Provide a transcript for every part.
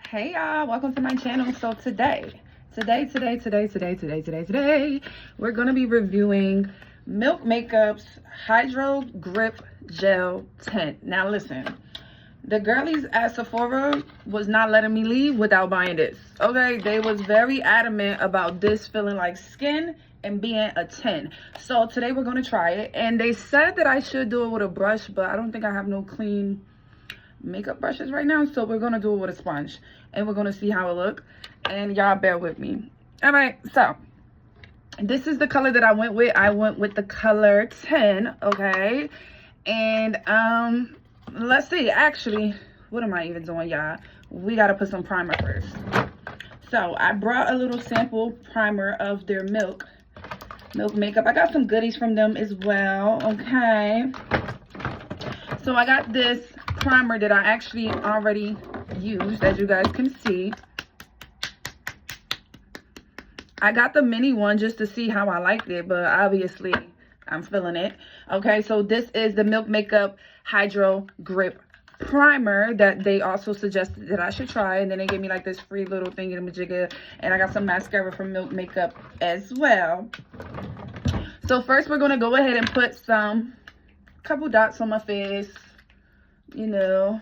Hey y'all, welcome to my channel. So today, we're gonna be reviewing Milk Makeup's Hydro Grip Gel Tint. Now listen, the girlies at Sephora was not letting me leave without buying this. Okay, they was very adamant about this feeling like skin and being a 10. So today we're gonna try it, and they said that I should do it with a brush, but I don't think I have no clean makeup brushes right now, so we're gonna do it with a sponge and we're gonna see how it look, and y'all bear with me. All right, so this is the color that I went with. I went with the color 10. Okay, and let's see. Actually, what am I even doing, y'all? We gotta put some primer first. So I brought a little sample primer of their milk makeup. I got some goodies from them as well. Okay, so I got this primer that I actually already used, as you guys can see. I got the mini one just to see how I liked it, but obviously I'm feeling it. Okay, so this is the Milk Makeup Hydro Grip Primer that they also suggested that I should try, and then they gave me like this free little thingy-majigga, and I got some mascara from Milk Makeup as well. So first we're gonna go ahead and put some couple dots on my face, you know.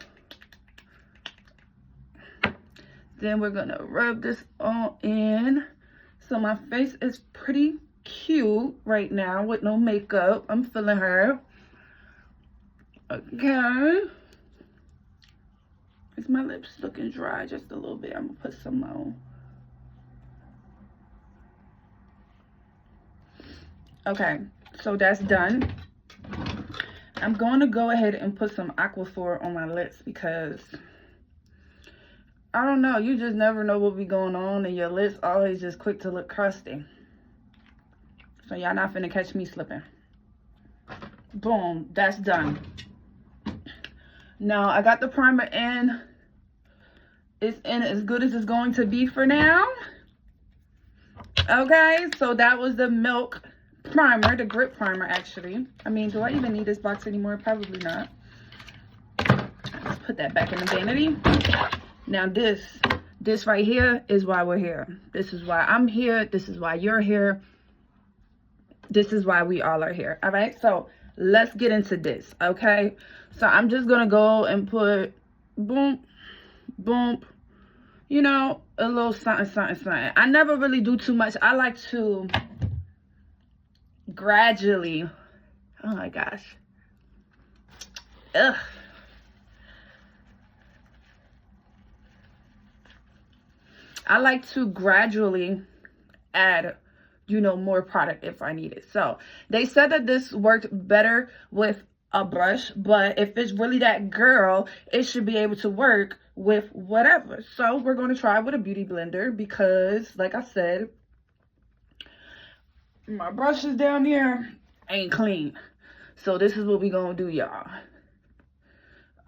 Then we're gonna rub this all in. So my face is pretty cute right now with no makeup. I'm feeling her. Okay. Is my lips looking dry just a little bit? I'm gonna put some on. Okay, so that's done. I'm going to go ahead and put some Aquaphor on my lips because I don't know, you just never know what be going on, and your lips always just quick to look crusty. So y'all not finna catch me slipping. Boom, that's done. Now I got the primer in. It's in as good as it's going to be for now. Okay, so that was the Milk primer, the grip primer actually. I mean, do I even need this box anymore? Probably not. Let's put that back in the vanity. Now this right here is why we're here. This is why I'm here. This is why you're here. This is why we all are here. All right, so let's get into this. Okay, so I'm just gonna go and put boom, boom, you know, a little something, something, something. I never really do too much. I like to gradually, oh my gosh, ugh. I like to gradually add, you know, more product if I need it. So they said that this worked better with a brush, but if it's really that girl, it should be able to work with whatever. So we're going to try with a beauty blender because, like I said, my brushes down here ain't clean. So this is what we gonna do, y'all.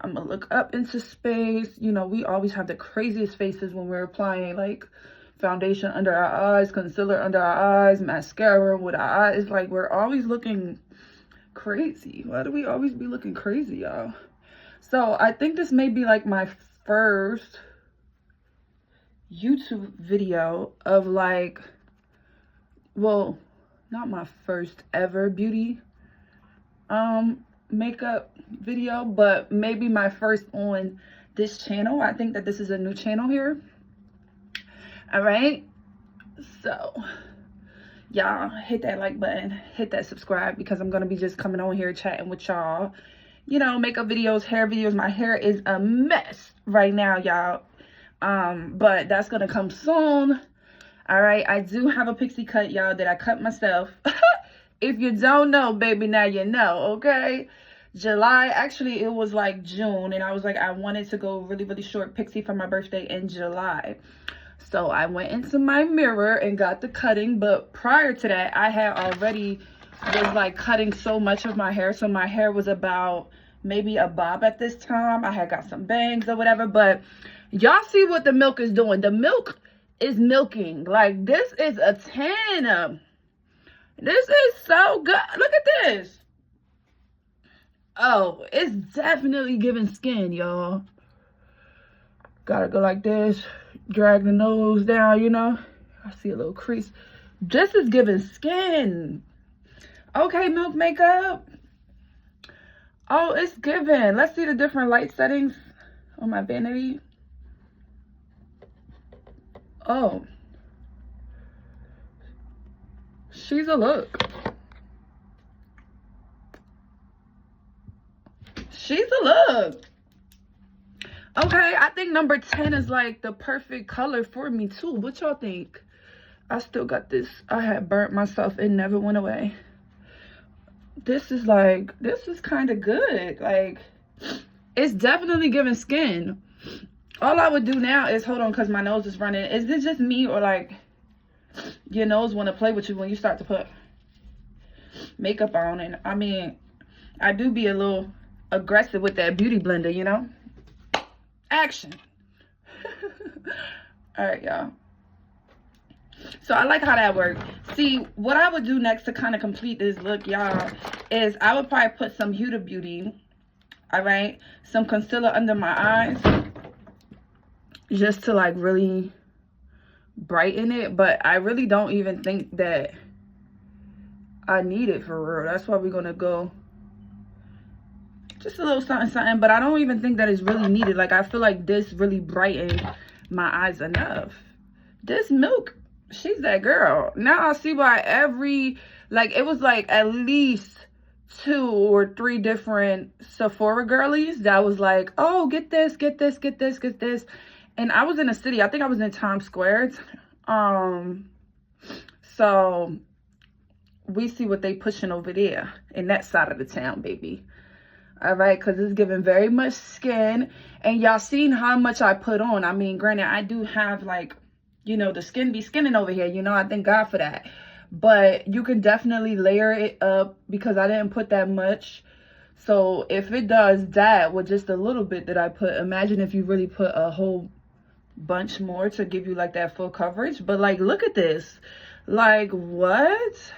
I'm gonna look up into space. You know, we always have the craziest faces when we're applying like foundation under our eyes, concealer under our eyes, mascara with our eyes. It's like we're always looking crazy. Why do we always be looking crazy, y'all? So I think this may be like my first YouTube video of like, well, not my first ever beauty makeup video, but maybe my first on this channel. I think that this is a new channel here. All right, so y'all hit that like button, hit that subscribe, because I'm gonna be just coming on here chatting with y'all, you know, makeup videos, hair videos. My hair is a mess right now, y'all, but that's gonna come soon. All right, I do have a pixie cut, y'all, that I cut myself. If you don't know, baby, now you know. Okay, July, actually it was like June, and I was like, I wanted to go really, really short pixie for my birthday in July. So I went into my mirror and got the cutting, but prior to that, I had already was like cutting so much of my hair. So my hair was about maybe a bob at this time. I had got some bangs or whatever, but y'all see what the milk is doing. The milk is milking. Like, this is a 10. This is so good. Look at this. Oh, it's definitely giving skin, y'all. Gotta go like this, drag the nose down, you know. I see a little crease. This is giving skin. Okay, Milk Makeup. Oh, it's giving. Let's see the different light settings on my vanity. Oh. She's a look. She's a look. Okay, I think number 10 is like the perfect color for me too. What y'all think? I still got this. I had burnt myself. It never went away. This is like, this is kind of good. Like, it's definitely giving skin. All I would do now is, hold on, because my nose is running. Is this just me, or like your nose want to play with you when you start to put makeup on? And I mean, I do be a little aggressive with that beauty blender, you know. Action. All right, y'all. So I like how that works. See, what I would do next to kind of complete this look, y'all, is I would probably put some Huda Beauty, all right, some concealer under my eyes, just to like really brighten it. But I really don't even think that I need it for real. That's why we're gonna go just a little something something, but I don't even think that is really needed. Like, I feel like this really brightened my eyes enough. This Milk, she's that girl. Now I see why like, it was like at least 2 or 3 different Sephora girlies that was like, oh, get this, get this, get this, get this. And I was in a city, I think I was in Times Square. So we see what they pushing over there in that side of the town, baby. All right, because it's giving very much skin. And y'all seen how much I put on. I mean, granted, I do have, like, you know, the skin be skinning over here, you know. I thank God for that. But you can definitely layer it up because I didn't put that much. So if it does that with just a little bit that I put, imagine if you really put a whole bunch more to give you like that full coverage. But like, look at this. Like, what?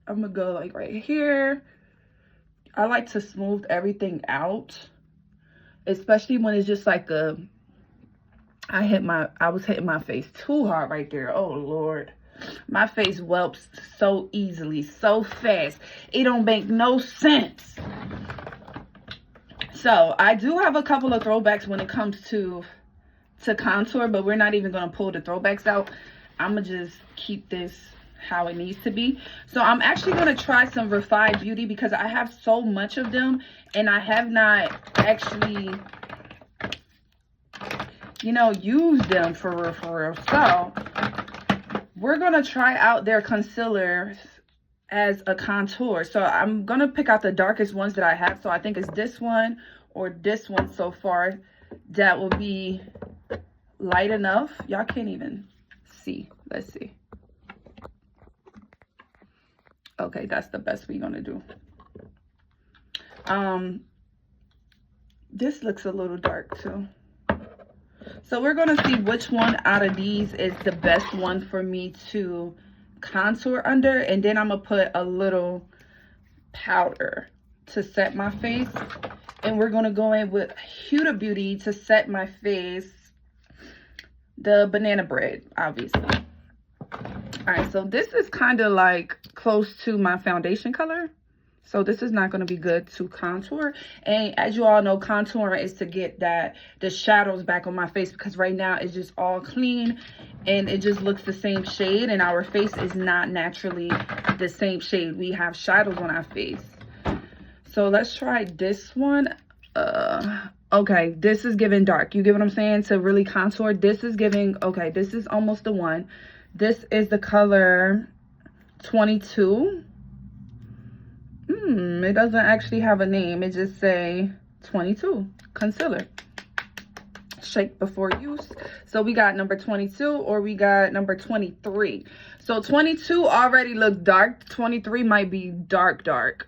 I'm gonna go like right here. I like to smooth everything out, especially when it's just like I was hitting my face too hard right there. Oh Lord, my face whelps so easily, so fast. It don't make no sense. So I do have a couple of throwbacks when it comes to contour, but we're not even gonna pull the throwbacks out. I'm gonna just keep this how it needs to be. So I'm actually going to try some Refined Beauty because I have so much of them and I have not actually, you know, used them for real. So we're going to try out their concealers as a contour. So I'm going to pick out the darkest ones that I have. So I think it's this one or this one so far that will be light enough. Y'all can't even see. Let's see. Okay, that's the best we're gonna do. This looks a little dark too. So we're gonna see which one out of these is the best one for me to contour under, and then I'm gonna put a little powder to set my face. And we're gonna go in with Huda Beauty to set my face, the banana bread, obviously. All right, so this is kind of like close to my foundation color. So this is not going to be good to contour. And as you all know, contouring is to get the shadows back on my face, because right now it's just all clean and it just looks the same shade. And our face is not naturally the same shade. We have shadows on our face. So let's try this one. Okay, this is giving dark. You get what I'm saying? To really contour, this is giving, okay, this is almost the one. This is the color 22. It doesn't actually have a name. It just say 22 concealer. Shake before use. So we got number 22 or we got number 23. So 22 already looked dark. 23 might be dark.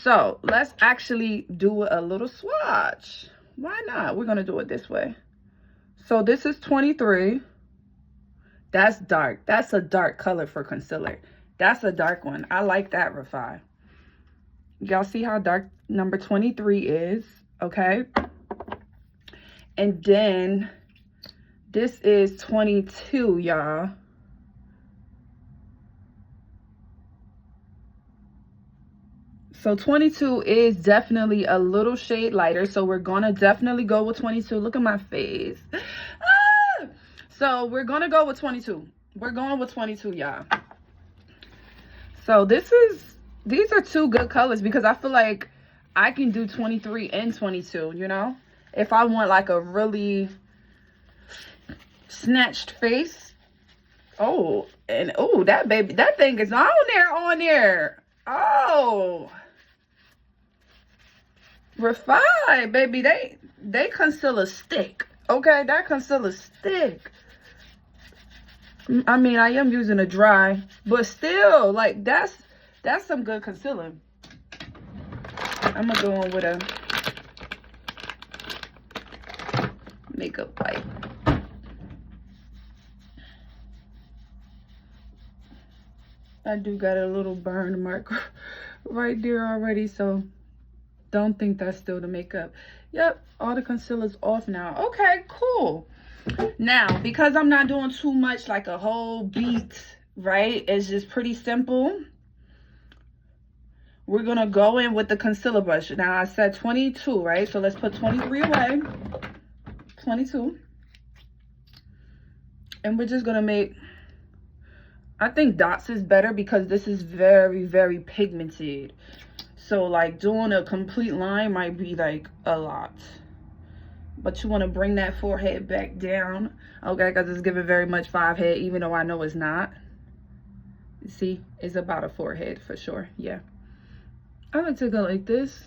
So let's actually do a little swatch. Why not? We're going to do it this way. So this is 23. That's dark. That's a dark color for concealer. That's a dark one. I like that, Refined. Y'all see how dark number 23 is, okay? And then this is 22, y'all. So 22 is definitely a little shade lighter. So we're gonna definitely go with 22. Look at my face. Ah! So we're gonna go with 22. We're going with 22, y'all. So these are two good colors because I feel like I can do 23 and 22, you know? If I want like a really snatched face. Oh, and oh, that baby, that thing is on there. Oh. Refined, baby. They concealer stick. Okay, that concealer stick. I mean, I am using a dry, but still, like that's some good concealer. I'm gonna go in with a makeup wipe. I do got a little burn mark right there already, so don't think that's still the makeup. Yep, all the concealer's off now. Okay, cool. Now, because I'm not doing too much like a whole beat, right? It's just pretty simple. We're gonna go in with the concealer brush. Now, I said 22, right? So let's put 23 away. 22. And we're just gonna make, I think dots is better because this is very, very pigmented. So like doing a complete line might be like a lot. But you want to bring that forehead back down. Okay, because it's giving very much 5 head, even though I know it's not. See, it's about a forehead for sure. Yeah. I like to go like this.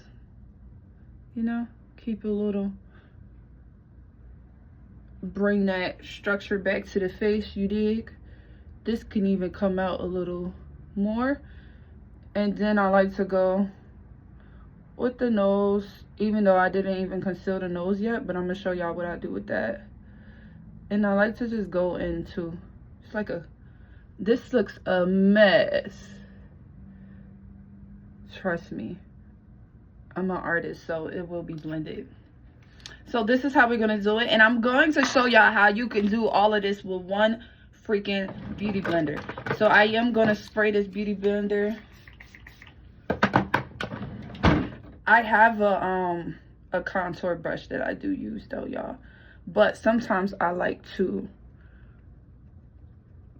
You know, keep a little. Bring that structure back to the face, you dig? This can even come out a little more. And then I like to go with the nose, even though I didn't even conceal the nose yet, but I'm gonna show y'all what I do with that. And I like to just go into, it's like a, this looks a mess. Trust me, I'm an artist, so it will be blended. So this is how we're gonna do it, and I'm going to show y'all how you can do all of this with one freaking beauty blender. So I am gonna spray this beauty blender. I have a contour brush that I do use though, y'all. But sometimes I like to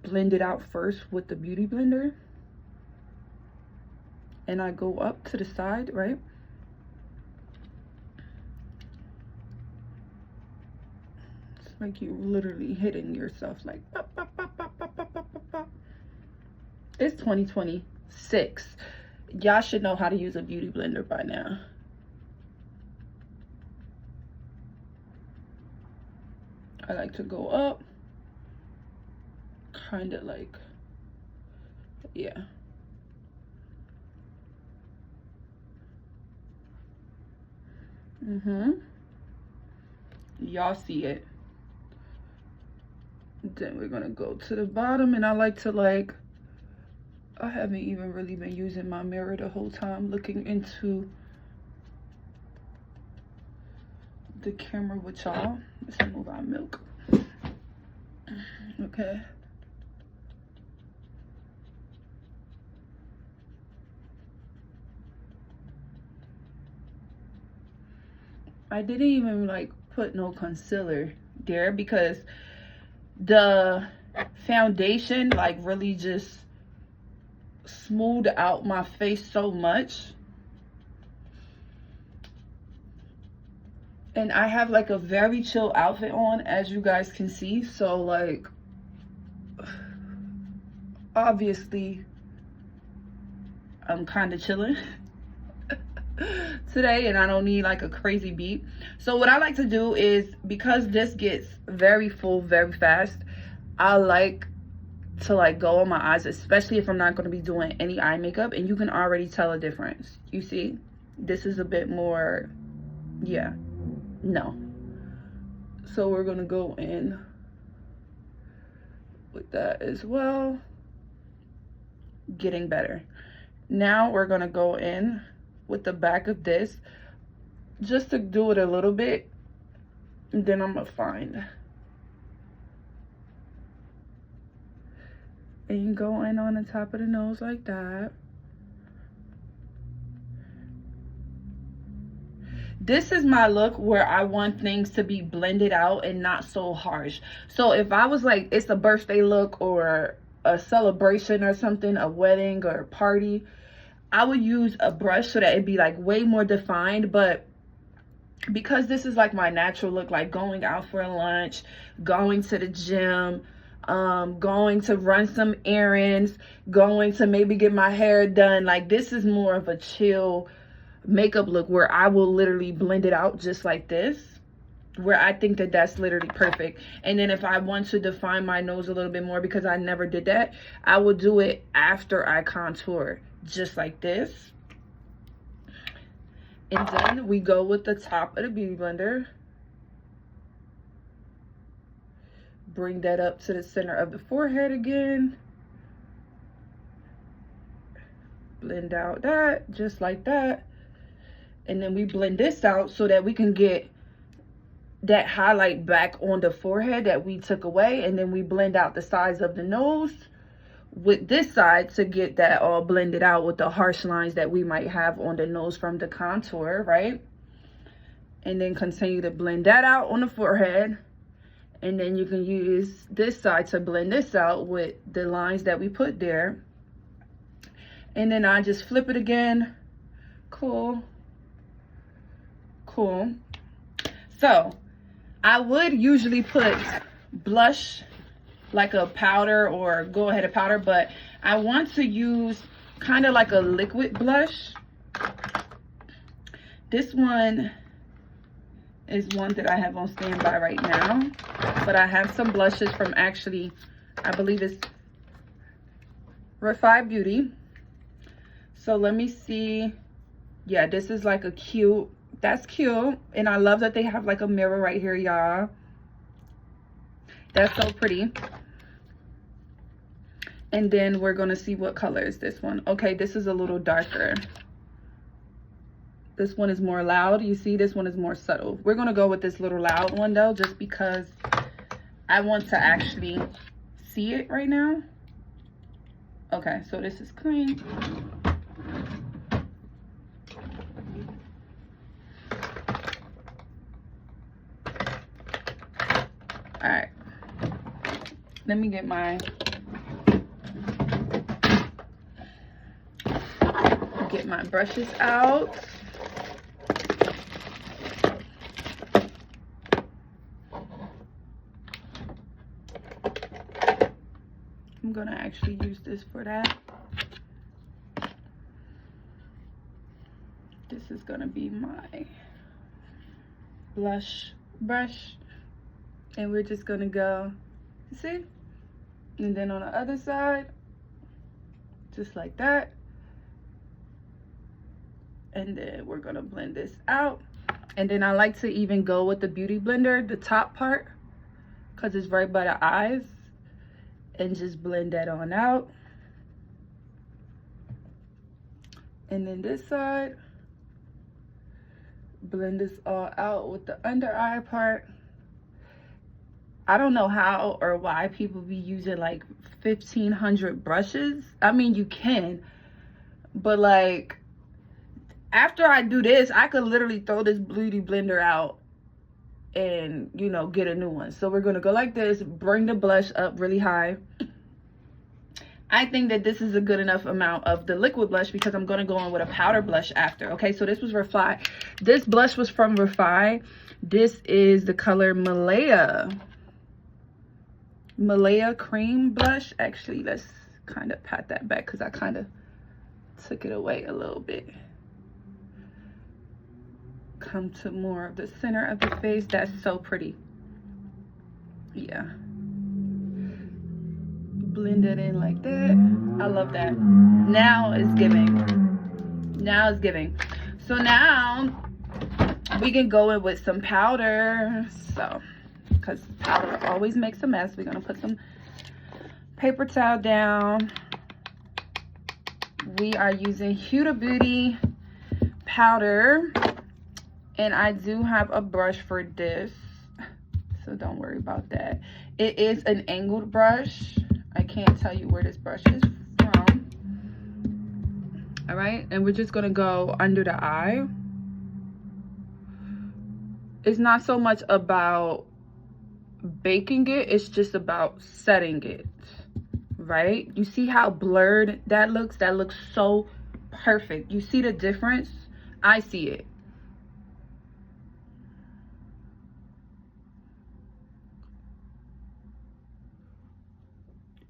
blend it out first with the beauty blender. And I go up to the side, right? It's like you literally hitting yourself like pop, pop, pop, pop, pop, pop, pop, pop. It's 2026. Y'all should know how to use a beauty blender by now. I like to go up, kind of like, yeah. Y'all see it. Then we're gonna go to the bottom, and I like to like, I haven't even really been using my mirror the whole time, looking into the camera with y'all. Let's move our milk. Okay. I didn't even like put no concealer there because the foundation like really just smoothed out my face so much. And I have like a very chill outfit on, as you guys can see. So like, obviously I'm kind of chilling today, and I don't need like a crazy beat. So what I like to do is, because this gets very full very fast, I like to like go on my eyes, especially if I'm not going to be doing any eye makeup, and you can already tell a difference. You see, this is a bit more, yeah, no. So we're gonna go in with that as well. Getting better. Now we're gonna go in with the back of this just to do it a little bit, and then I'm gonna find and go in on the top of the nose like that. This is my look where I want things to be blended out and not so harsh. So if I was like, it's a birthday look or a celebration or something, a wedding or a party, I would use a brush so that it'd be like way more defined. But because this is like my natural look, like going out for a lunch, going to the gym, going to run some errands, going to maybe get my hair done, like this is more of a chill makeup look where I will literally blend it out just like this, where I think that that's literally perfect. And then if I want to define my nose a little bit more, because I never did that, I will do it after I contour, just like this. And then we go with the top of the beauty blender, bring that up to the center of the forehead again, blend out that just like that. And then we blend this out so that we can get that highlight back on the forehead that we took away. And then we blend out the sides of the nose with this side to get that all blended out with the harsh lines that we might have on the nose from the contour, right? And then continue to blend that out on the forehead. And then you can use this side to blend this out with the lines that we put there. And then I just flip it again. Cool. Cool. So I would usually put blush, like a powder or go ahead a powder, but I want to use kind of like a liquid blush. This one is one that I have on standby right now, but I have some blushes from actually, I believe it's Hiiiii Beauty. So let me see. Yeah, this is like a cute, that's cute. And I love that they have like a mirror right here, y'all. That's so pretty. And then we're gonna see what color is this one. Okay, this is a little darker. This one is more loud. You see, this one is more subtle. We're gonna go with this little loud one though, just because I want to actually see it right now. Okay, so this is clean. All right, let me get my brushes out. I'm gonna actually use this for that. This is gonna be my blush brush. And we're just gonna go, see? And then on the other side, just like that. And then we're gonna blend this out. And then I like to even go with the beauty blender, the top part, because it's right by the eyes. And just blend that on out. And then this side, blend this all out with the under eye part. I don't know how or why people be using like 1,500 brushes. I mean, you can, but like after I do this, I could literally throw this beauty blender out and, you know, get a new one. So we're gonna go like this, bring the blush up really high. I think that this is a good enough amount of the liquid blush because I'm gonna go on with a powder blush after. Okay, so this was Hiiiii. This blush was from Hiiiii. This is the color Malaya cream blush. Actually, let's kind of pat that back because I kind of took it away a little bit. Come to more of the center of the face. That's so pretty. Yeah, blend it in like that. I love that. Now it's giving. Now it's giving. So now we can go in with some powder. So because powder always makes a mess, we're gonna put some paper towel down. We are using Hiiiii Beauty powder. And I do have a brush for this, so don't worry about that. It is an angled brush. I can't tell you where this brush is from. All right, and we're just gonna go under the eye. It's not so much about baking it, it's just about setting it, right? You see how blurred that looks? That looks so perfect. You see the difference? I see it.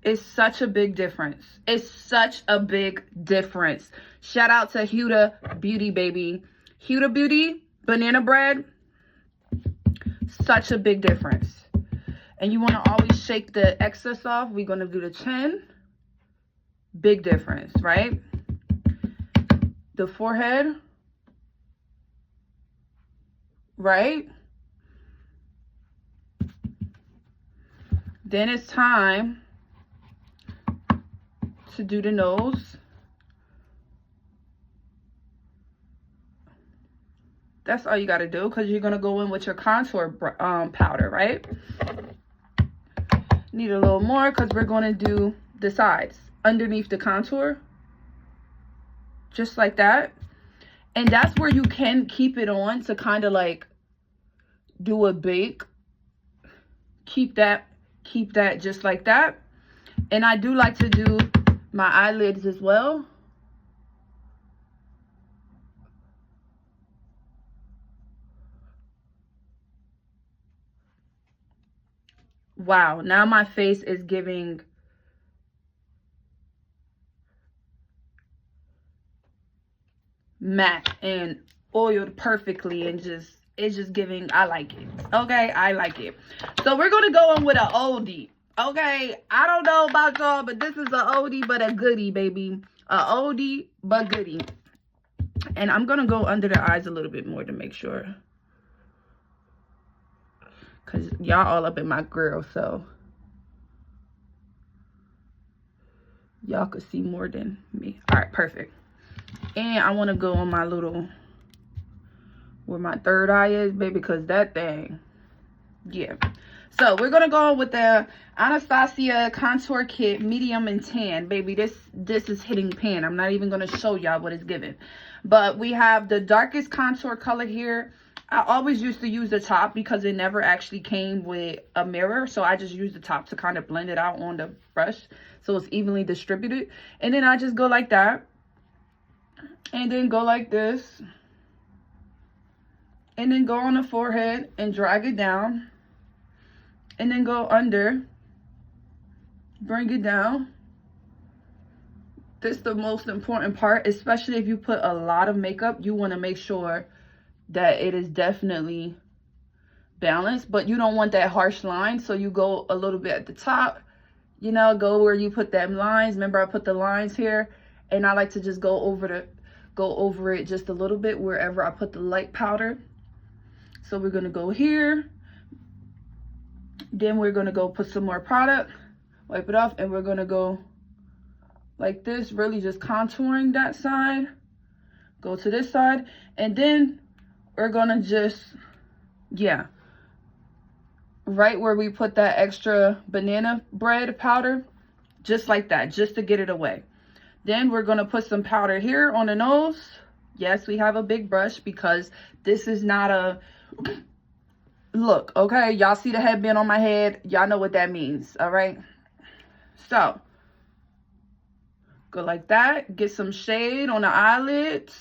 It's such a big difference. It's such a big difference. Shout out to Hiiiii Beauty, baby. Hiiiii Beauty, banana bread. Such a big difference. And you want to always shake the excess off. We're going to do the chin. Big difference, right? The forehead. Right? Then it's time to do the nose. That's all you got to do, because you're going to go in with your contour powder, right? Need a little more because we're going to do the sides underneath the contour, just like that. And that's where you can keep it on to kind of like do a bake. Keep that just like that. And I do like to do my eyelids as well. Wow, now my face is giving matte and oiled perfectly, and it's just giving, I like it. Okay, I like it. So we're gonna go in with an oldie. Okay, I don't know about y'all, but this is an oldie but a goodie, baby. A oldie but goodie. And I'm gonna go under the eyes a little bit more to make sure, because y'all all up in my grill, so y'all could see more than me. All right, perfect. And I want to go on my little, where my third eye is, baby, because that thing, yeah. So we're gonna go with the Anastasia Contour Kit Medium and Tan, baby. This is hitting pan. I'm not even gonna show y'all what it's giving, but we have the darkest contour color here. I always used to use the top because it never actually came with a mirror, so I just use the top to kind of blend it out on the brush so it's evenly distributed. And then I just go like that, and then go like this, and then go on the forehead and drag it down, and then go under, bring it down. This is the most important part, especially if you put a lot of makeup. You want to make sure that it is definitely balanced, but you don't want that harsh line, so you go a little bit at the top, you know, go where you put them lines. Remember, I put the lines here, and I like to just go over it just a little bit wherever I put the light powder. So we're gonna go here, then we're gonna go put some more product, wipe it off, and we're gonna go like this, really just contouring that side. Go to this side, and then we're gonna just, yeah, right where we put that extra banana bread powder, just like that, just to get it away. Then we're gonna put some powder here on the nose. Yes, we have a big brush because this is not a look, okay? Y'all see the headband on my head? Y'all know what that means, all right? So go like that, get some shade on the eyelids,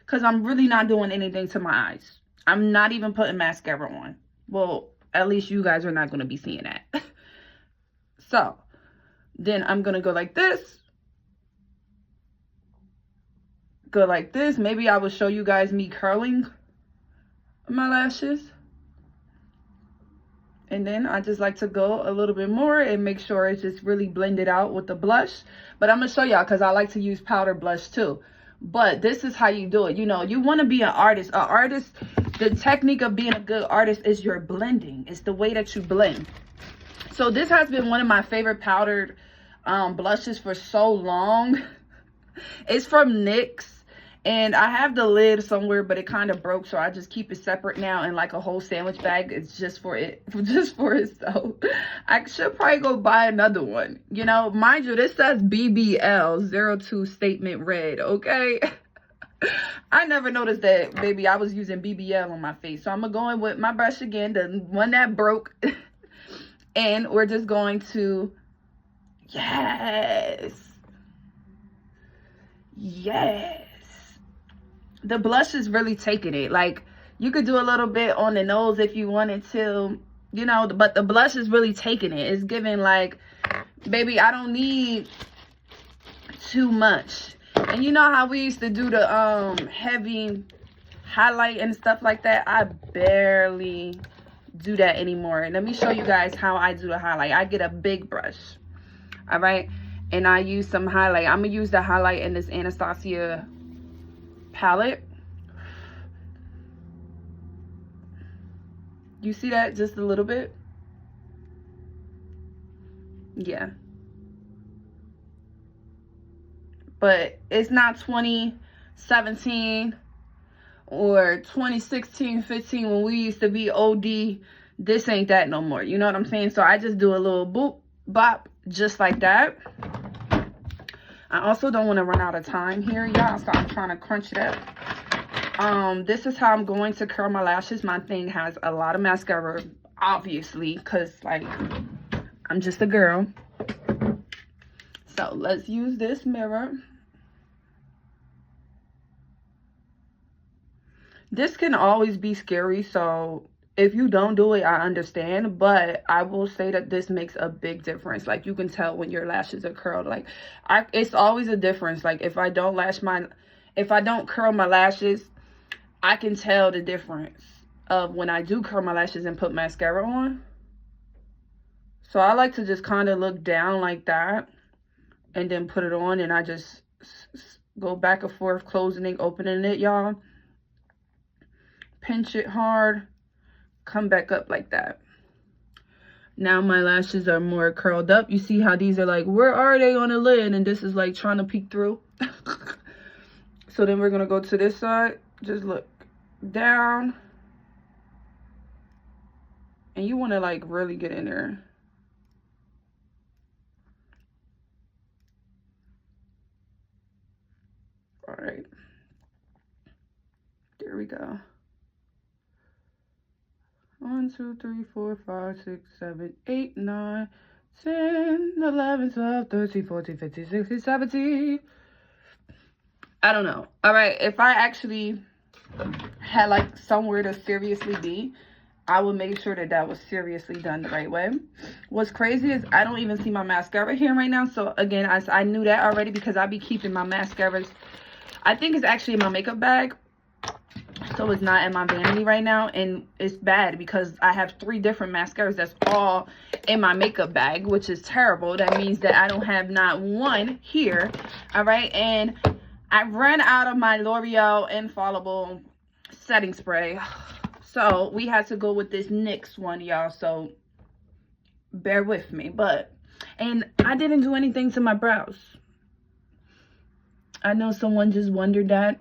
because I'm really not doing anything to my eyes. I'm not even putting mascara on. Well, at least you guys are not going to be seeing that. So then I'm going to go like this. Go like this. Maybe I will show you guys me curling my lashes. And then I just like to go a little bit more and make sure it's just really blended out with the blush. But I'm going to show y'all because I like to use powder blush too. But this is how you do it. You know, you want to be an artist. An artist, the technique of being a good artist is your blending. It's the way that you blend. So this has been one of my favorite powdered blushes for so long. It's from NYX. And I have the lid somewhere, but it kind of broke, so I just keep it separate now in like a whole sandwich bag. It's just for it, just for itself. I should probably go buy another one. You know, mind you, this says BBL02 statement red, okay? I never noticed that, baby. I was using BBL on my face. So I'm gonna go in with my brush again, the one that broke. And we're just going to, yes. Yes. The blush is really taking it. Like, you could do a little bit on the nose if you wanted to, you know, but the blush is really taking it. It's giving like, baby, I don't need too much. And you know how we used to do the heavy highlight and stuff like that? I barely do that anymore. And let me show you guys how I do the highlight. I get a big brush, all right, and I use some highlight. I'm gonna use the highlight in this Anastasia palette. You see that just a little bit? Yeah, but it's not 2017 or 2016, 15 when we used to be OD. This ain't that no more. You know what I'm saying? So I just do a little boop, bop, just like that. I also don't want to run out of time here, y'all, so I'm trying to crunch it up. This is how I'm going to curl my lashes. My thing has a lot of mascara, obviously, because, like, I'm just a girl. So let's use this mirror. This can always be scary, so if you don't do it, I understand, but I will say that this makes a big difference. Like, you can tell when your lashes are curled. Like, it's always a difference. Like, if I don't curl my lashes, I can tell the difference of when I do curl my lashes and put mascara on. So I like to just kind of look down like that and then put it on, and I just go back and forth, closing it, opening it, y'all. Pinch it hard, come back up like that. Now my lashes are more curled up. You see how these are like, where are they on the lid? And this is like trying to peek through. So then we're gonna go to this side. Just look down. And you wanna like really get in there. All right, there we go. 1, 2, 3, 4, 5, 6, 7, 8, 9, 10, 11, 12, 13, 14, 15, 16, 17. I don't know. All right, if I actually had like somewhere to seriously be, I would make sure that that was seriously done the right way. What's crazy is I don't even see my mascara here right now. So again, I knew that already because I be keeping my mascaras. I think it's actually in my makeup bag. So it's not in my vanity right now, and it's bad because I have 3 different mascaras that's all in my makeup bag, which is terrible. That means that I don't have not one here. All right, and I ran out of my L'Oreal Infallible setting spray, so we had to go with this NYX one, y'all, so bear with me. And I didn't do anything to my brows. I know someone just wondered that,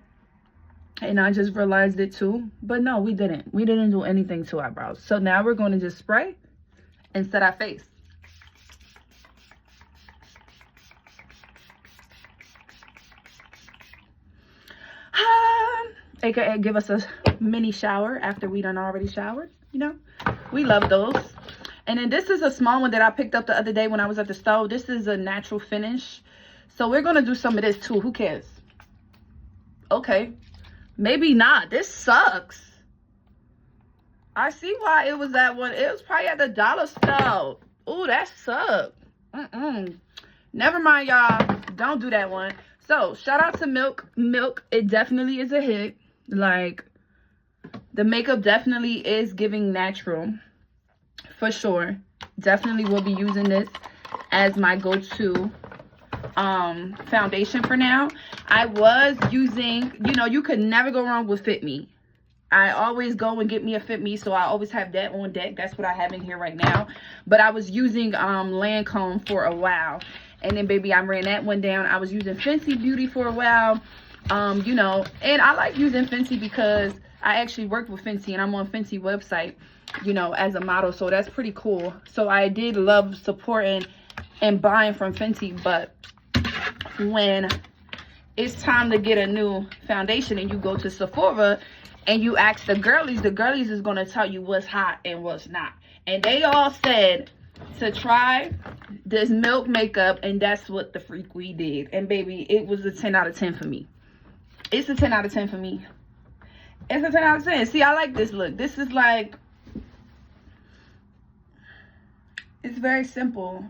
and I just realized it too. But no, we didn't. We didn't do anything to our brows. So now we're going to just spray and set our face. AKA give us a mini shower after we done already showered. You know, we love those. And then this is a small one that I picked up the other day when I was at the stove. This is a natural finish. So we're going to do some of this too. Who cares? Okay. Maybe not. This sucks. I see why it was that one. It was probably at the dollar store. Ooh, that sucked. Never mind, y'all. Don't do that one. So, shout out to Milk. Milk, it definitely is a hit. Like, the makeup definitely is giving natural. For sure. Definitely will be using this as my go-to foundation for now. I was using, you know, you could never go wrong with Fit Me. I always go and get me a Fit Me, so I always have that on deck. That's what I have in here right now. But I was using Lancome for a while, and then baby, I ran that one down. I was using Fenty Beauty for a while. You know, and I like using Fenty because I actually worked with Fenty and I'm on Fenty website, you know, as a model. So that's pretty cool. So I did love supporting and buying from Fenty. But when it's time to get a new foundation and you go to Sephora and you ask the girlies is going to tell you what's hot and what's not. And they all said to try this Milk makeup, and that's what the freak we did. And baby, it was a 10 out of 10 for me. It's a 10 out of 10 for me. It's a 10 out of 10. See, I like this look. This is like, it's very simple.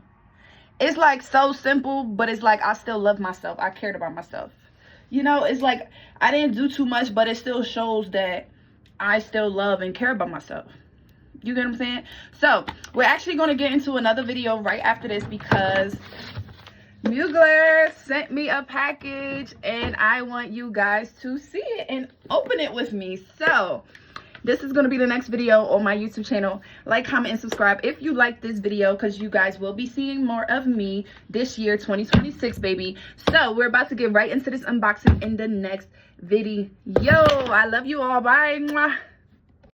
It's like so simple, but it's like I still love myself. I cared about myself. You know, it's like I didn't do too much, but it still shows that I still love and care about myself. You get what I'm saying? So we're actually going to get into another video right after this because Mugler sent me a package and I want you guys to see it and open it with me. So this is going to be the next video on my YouTube channel. Like, comment, and subscribe if you like this video, because you guys will be seeing more of me this year, 2026, baby. So we're about to get right into this unboxing in the next video. I love you all. Bye. Mwah.